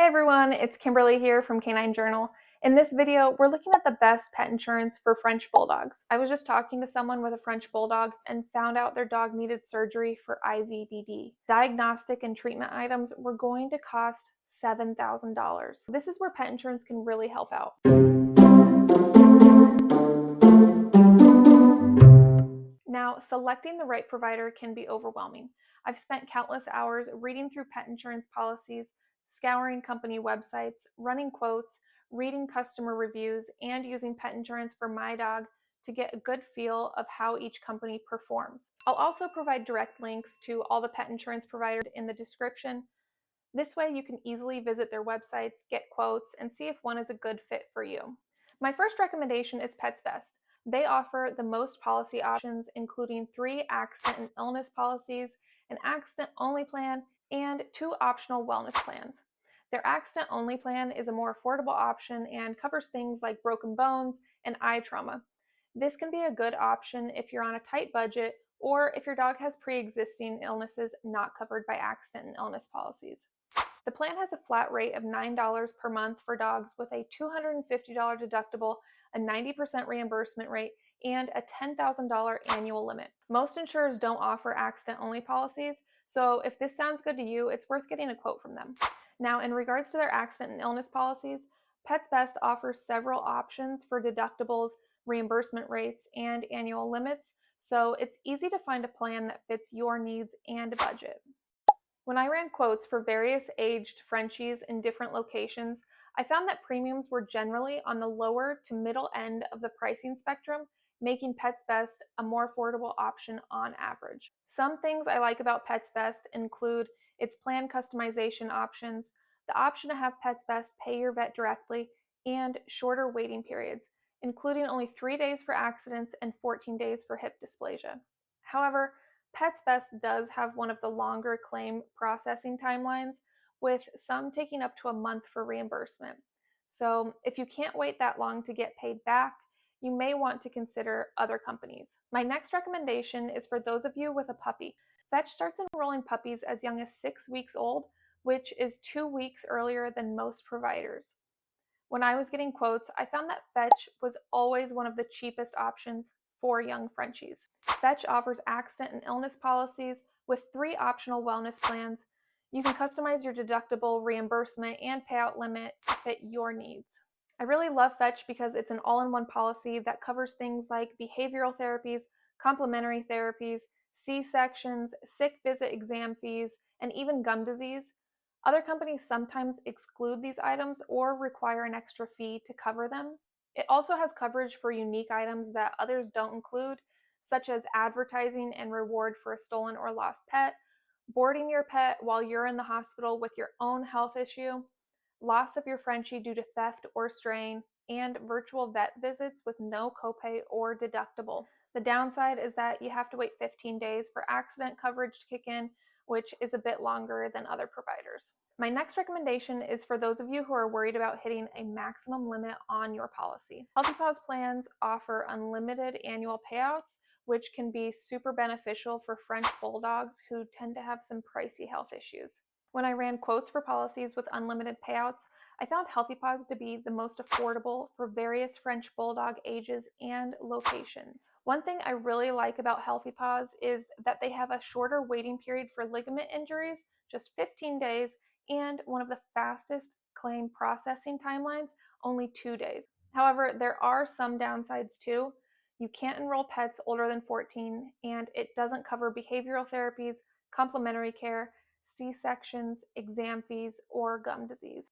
Hey everyone, it's Kimberly here from Canine Journal. In this video, we're looking at the best pet insurance for French Bulldogs. I was just talking to someone with a French Bulldog and found out their dog needed surgery for IVDD. Diagnostic and treatment items were going to cost $7,000. This is where pet insurance can really help out. Now, selecting the right provider can be overwhelming. I've spent countless hours reading through pet insurance policies, scouring company websites, running quotes, reading customer reviews, and using pet insurance for my dog to get a good feel of how each company performs. I'll also provide direct links to all the pet insurance providers in the description. This way you can easily visit their websites, get quotes, and see if one is a good fit for you. My first recommendation is Pets Best. They offer the most policy options, including 3 accident and illness policies, an accident-only plan, and 2 optional wellness plans. Their accident-only plan is a more affordable option and covers things like broken bones and eye trauma. This can be a good option if you're on a tight budget or if your dog has pre-existing illnesses not covered by accident and illness policies. The plan has a flat rate of $9 per month for dogs with a $250 deductible, a 90% reimbursement rate, and a $10,000 annual limit. Most insurers don't offer accident-only policies, so if this sounds good to you, it's worth getting a quote from them. Now, in regards to their accident and illness policies, Pets Best offers several options for deductibles, reimbursement rates, and annual limits, so it's easy to find a plan that fits your needs and budget. When I ran quotes for various aged Frenchies in different locations, I found that premiums were generally on the lower to middle end of the pricing spectrum, making Pets Best a more affordable option on average. Some things I like about Pets Best include its plan customization options, the option to have Pets Best pay your vet directly, and shorter waiting periods, including only 3 days for accidents and 14 days for hip dysplasia. However, Pets Best does have one of the longer claim processing timelines, with some taking up to a month for reimbursement. So if you can't wait that long to get paid back, you may want to consider other companies. My next recommendation is for those of you with a puppy. Fetch starts enrolling puppies as young as 6 weeks old, which is 2 weeks earlier than most providers. When I was getting quotes, I found that Fetch was always one of the cheapest options for young Frenchies. Fetch offers accident and illness policies with 3 optional wellness plans. You can customize your deductible, reimbursement, and payout limit to fit your needs. I really love Fetch because it's an all-in-one policy that covers things like behavioral therapies, complementary therapies, C-sections, sick visit exam fees, and even gum disease. Other companies sometimes exclude these items or require an extra fee to cover them. It also has coverage for unique items that others don't include, such as advertising and reward for a stolen or lost pet, boarding your pet while you're in the hospital with your own health issue, loss of your Frenchie due to theft or straying, and virtual vet visits with no copay or deductible. The downside is that you have to wait 15 days for accident coverage to kick in, which is a bit longer than other providers. My next recommendation is for those of you who are worried about hitting a maximum limit on your policy. Healthy Paws plans offer unlimited annual payouts, which can be super beneficial for French Bulldogs who tend to have some pricey health issues. When I ran quotes for policies with unlimited payouts, I found Healthy Paws to be the most affordable for various French Bulldog ages and locations. One thing I really like about Healthy Paws is that they have a shorter waiting period for ligament injuries, just 15 days, and one of the fastest claim processing timelines, only 2 days. However, there are some downsides too. You can't enroll pets older than 14, and it doesn't cover behavioral therapies, complementary care, C-sections, exam fees, or gum disease.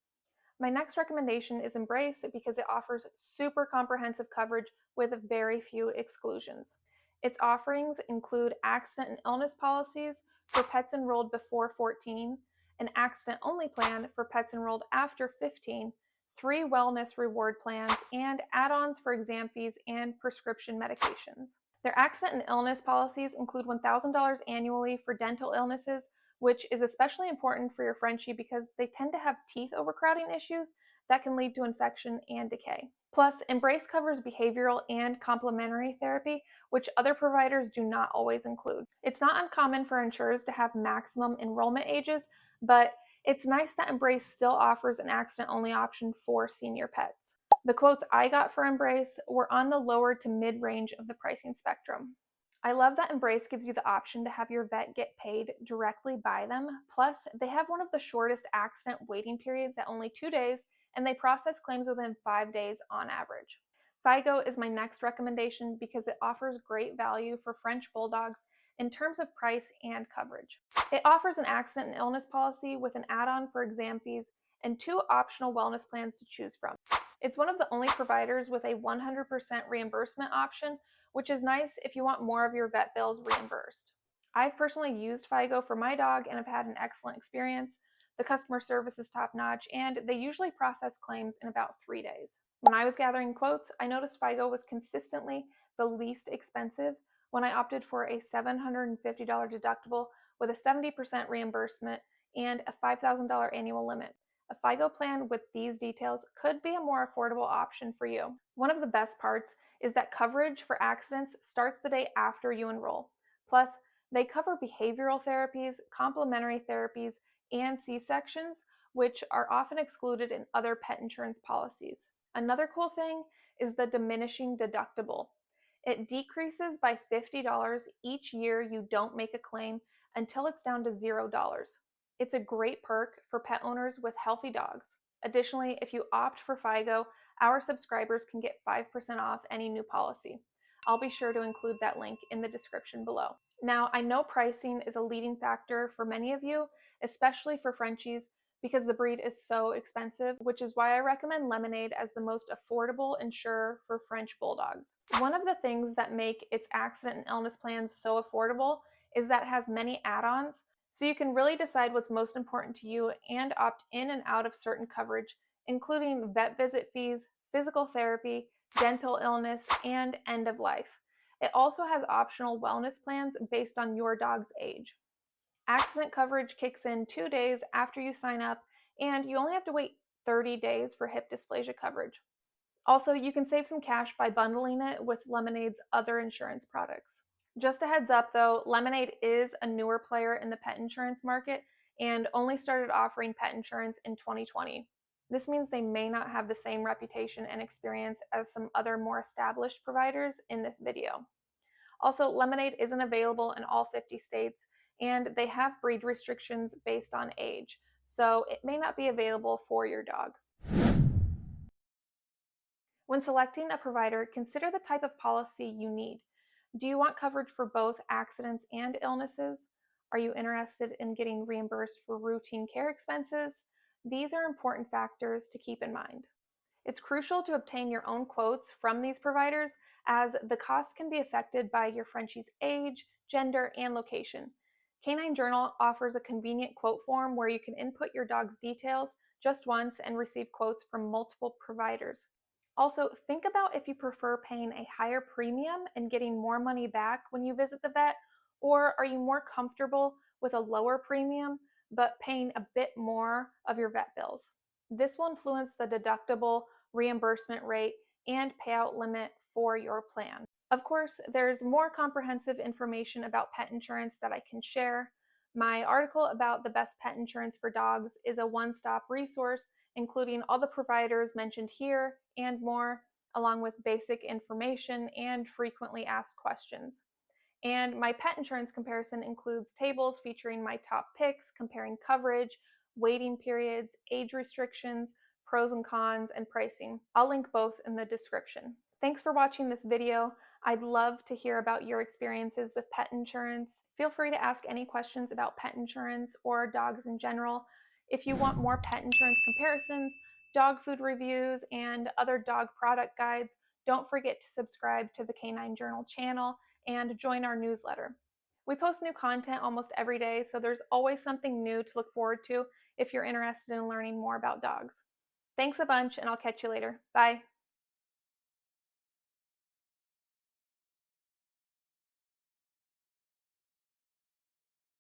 My next recommendation is Embrace because it offers super comprehensive coverage with very few exclusions. Its offerings include accident and illness policies for pets enrolled before 14, an accident-only plan for pets enrolled after 15, 3 wellness reward plans, and add-ons for exam fees and prescription medications. Their accident and illness policies include $1,000 annually for dental illnesses, which is especially important for your Frenchie because they tend to have teeth overcrowding issues that can lead to infection and decay. Plus, Embrace covers behavioral and complementary therapy, which other providers do not always include. It's not uncommon for insurers to have maximum enrollment ages, but It's nice that Embrace still offers an accident-only option for senior pets. The quotes I got for Embrace were on the lower to mid-range of the pricing spectrum. I love that Embrace gives you the option to have your vet get paid directly by them. Plus, they have one of the shortest accident waiting periods at only 2 days, and they process claims within 5 days on average. Figo is my next recommendation because it offers great value for French Bulldogs in terms of price and coverage. It offers an accident and illness policy with an add-on for exam fees and 2 optional wellness plans to choose from. It's one of the only providers with a 100% reimbursement option, which is nice if you want more of your vet bills reimbursed. I've personally used Figo for my dog and have had an excellent experience. The customer service is top-notch, and they usually process claims in about 3 days. When I was gathering quotes, I noticed Figo was consistently the least expensive when I opted for a $750 deductible with a 70% reimbursement and a $5,000 annual limit. A Figo plan with these details could be a more affordable option for you. One of the best parts is that coverage for accidents starts the day after you enroll. Plus, they cover behavioral therapies, complementary therapies, and C-sections, which are often excluded in other pet insurance policies. Another cool thing is the diminishing deductible. It decreases by $50 each year you don't make a claim until it's down to $0. It's a great perk for pet owners with healthy dogs. Additionally, if you opt for Figo, our subscribers can get 5% off any new policy. I'll be sure to include that link in the description below. Now, I know pricing is a leading factor for many of you, especially for Frenchies, because the breed is so expensive, which is why I recommend Lemonade as the most affordable insurer for French Bulldogs. One of the things that make its accident and illness plans so affordable is that it has many add-ons, so you can really decide what's most important to you and opt in and out of certain coverage, including vet visit fees, physical therapy, dental illness, and end of life. It also has optional wellness plans based on your dog's age. Accident coverage kicks in 2 days after you sign up, and you only have to wait 30 days for hip dysplasia coverage. Also, you can save some cash by bundling it with Lemonade's other insurance products. Just a heads up though, Lemonade is a newer player in the pet insurance market and only started offering pet insurance in 2020. This means they may not have the same reputation and experience as some other more established providers in this video. Also, Lemonade isn't available in all 50 states, and they have breed restrictions based on age, so it may not be available for your dog. When selecting a provider, consider the type of policy you need. Do you want coverage for both accidents and illnesses? Are you interested in getting reimbursed for routine care expenses? These are important factors to keep in mind. It's crucial to obtain your own quotes from these providers, as the cost can be affected by your Frenchie's age, gender, and location. Canine Journal offers a convenient quote form where you can input your dog's details just once and receive quotes from multiple providers. Also, think about if you prefer paying a higher premium and getting more money back when you visit the vet, or are you more comfortable with a lower premium but paying a bit more of your vet bills? This will influence the deductible, reimbursement rate, and payout limit for your plan. Of course, there's more comprehensive information about pet insurance that I can share. My article about the best pet insurance for dogs is a one-stop resource, including all the providers mentioned here and more, along with basic information and frequently asked questions. And my pet insurance comparison includes tables featuring my top picks, comparing coverage, waiting periods, age restrictions, pros and cons, and pricing. I'll link both in the description. Thanks for watching this video. I'd love to hear about your experiences with pet insurance. Feel free to ask any questions about pet insurance or dogs in general. If you want more pet insurance comparisons, dog food reviews, and other dog product guides, don't forget to subscribe to the Canine Journal channel and join our newsletter. We post new content almost every day, so there's always something new to look forward to if you're interested in learning more about dogs. Thanks a bunch, and I'll catch you later. Bye.